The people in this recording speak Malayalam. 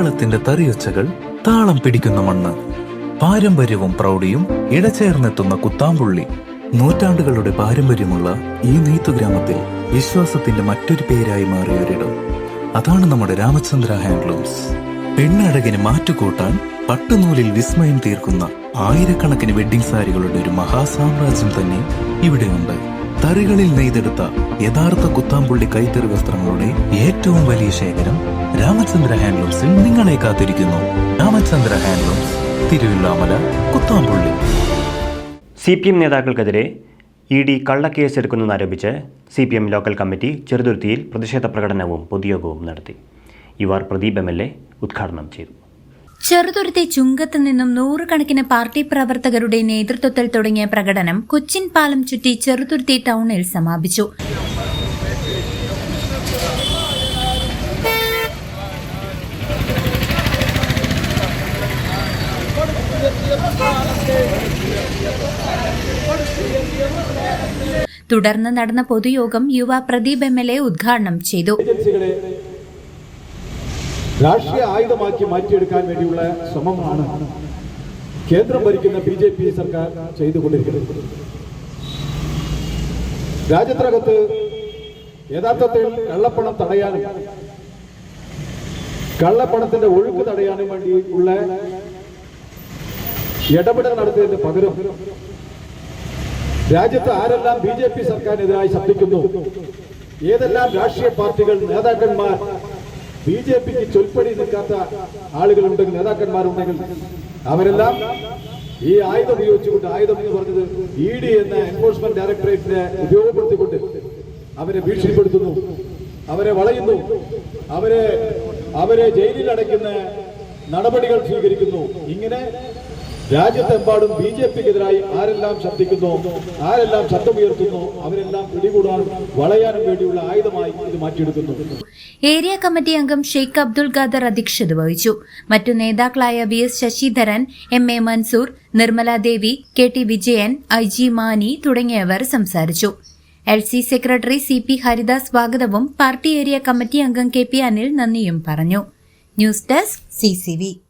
കേരളത്തിന്റെ തറിയൊച്ചകൾ താളം പിടിക്കുന്ന മണ്ണ്, പാരമ്പര്യവും പ്രൗഢിയും ഇടചേർന്നെത്തുന്ന കുത്താമ്പുള്ളി. നൂറ്റാണ്ടുകളുടെ പാരമ്പര്യമുള്ള ഈ നെയ്ത്തുഗ്രാമത്തിൽ വിശ്വാസത്തിന്റെ മറ്റൊരു പേരായി മാറിയൊരിടം. അതാണ് നമ്മുടെ രാമചന്ദ്ര ഹാൻഡ്ലൂംസ്. പെണ്ണഴകിന് മാറ്റുകൂട്ടാൻ പട്ടുനൂലിൽ വിസ്മയം തീർക്കുന്ന ആയിരക്കണക്കിന് വെഡ്ഡിംഗ് സാരികളുടെ ഒരു മഹാസാമ്രാജ്യം തന്നെ ഇവിടെയുണ്ട്. തറികളിൽ നെയ്തെടുത്ത യഥാർത്ഥ കുത്താമ്പുള്ളി കൈത്തറി വസ്ത്രങ്ങളുടെ ഏറ്റവും വലിയ ശേഖരം രാമചന്ദ്ര ഹാൻഡ്ലൂംസിൽ നിങ്ങളെ കാത്തിരിക്കുന്നു. രാമചന്ദ്ര ഹാൻഡ്ലൂംസ്, തിരുവില്ലാമല, കുത്താമ്പുള്ളി. CPM നേതാക്കൾക്കെതിരെ ED കള്ളക്കേസെടുക്കുന്നെന്നാരോപിച്ച് CPM ലോക്കൽ കമ്മിറ്റി ചെറുതുരുത്തിയിൽ പ്രതിഷേധ പ്രകടനവും പൊതുയോഗവും നടത്തി. ഇവർ പ്രദീപ് MLA ഉദ്ഘാടനം ചെയ്തു. ചെറുതുരുത്തി ചുങ്കത്ത് നിന്നും നൂറുകണക്കിന് പാർട്ടി പ്രവർത്തകരുടെ നേതൃത്വത്തിൽ തുടങ്ങിയ പ്രകടനം കൊച്ചിൻ പാലം ചുറ്റി ചെറുതുരുത്തി ടൗണിൽ സമാപിച്ചു. തുടർന്ന് നടന്ന പൊതുയോഗം യുവ പ്രദീപ് MLA ഉദ്ഘാടനം ചെയ്തു. രാഷ്ട്രീയ ആയുധമാക്കി മാറ്റിയെടുക്കാൻ വേണ്ടിയുള്ള ശ്രമമാണ് കേന്ദ്രം ഭരിക്കുന്ന BJP സർക്കാർ ചെയ്തുകൊണ്ടിരിക്കുന്നത്. രാജ്യത്തിനകത്ത് യഥാർത്ഥത്തിൽ കള്ളപ്പണം തടയാനും കള്ളപ്പണത്തിന്റെ ഒഴുക്ക് തടയാനും വേണ്ടിയുള്ള ഇടപെടൽ നടത്തിയതിന് പകരം രാജ്യത്ത് ആരെല്ലാം BJP സർക്കാരിനെതിരായി ശബ്ദിക്കുന്നു, ഏതെല്ലാം രാഷ്ട്രീയ പാർട്ടികൾ നേതാക്കന്മാർ BJPക്ക് ചൊൽപ്പടി നിൽക്കാത്ത ആളുകളുണ്ടെങ്കിൽ, നേതാക്കന്മാരുണ്ടെങ്കിൽ അവരെല്ലാം ഈ ആയുധം ഉപയോഗിച്ചുകൊണ്ട്, ആയുധം എന്ന് പറഞ്ഞത് ED എന്ന എൻഫോഴ്സ്മെന്റ് ഡയറക്ടറേറ്റിനെ ഉപയോഗപ്പെടുത്തിക്കൊണ്ട് അവരെ ഭീഷണിപ്പെടുത്തുന്നു, അവരെ വളയുന്നു, അവരെ ജയിലിൽ അടയ്ക്കുന്ന നടപടികൾ സ്വീകരിക്കുന്നു. ഇങ്ങനെ രാജ്യത്തെമ്പാടും BJPക്കെതിരായി ആരെല്ലാം ശബ്ദിക്കുന്നു, ആരെല്ലാം ശബ്ദമുയർത്തുന്നു, അവരെല്ലാം പിടികൂടാനും വളയാനും വേണ്ടിയുള്ള ആയുധമായി ഇത് മാറ്റിയെടുക്കുന്നു. ഏരിയ കമ്മിറ്റി അംഗം ഷെയ്ഖ് അബ്ദുൽ ഖാദർ അധ്യക്ഷത വഹിച്ചു. മറ്റു നേതാക്കളായ VS ശശിധരൻ, MA മൻസൂർ, നിർമ്മല ദേവി, KT വിജയൻ, IG മാനി തുടങ്ങിയവർ സംസാരിച്ചു. LC സെക്രട്ടറി CP ഹരിദാസ് സ്വാഗതവും പാർട്ടി ഏരിയ കമ്മിറ്റി അംഗം KP അനിൽ നന്ദിയും പറഞ്ഞു. News desk CCV.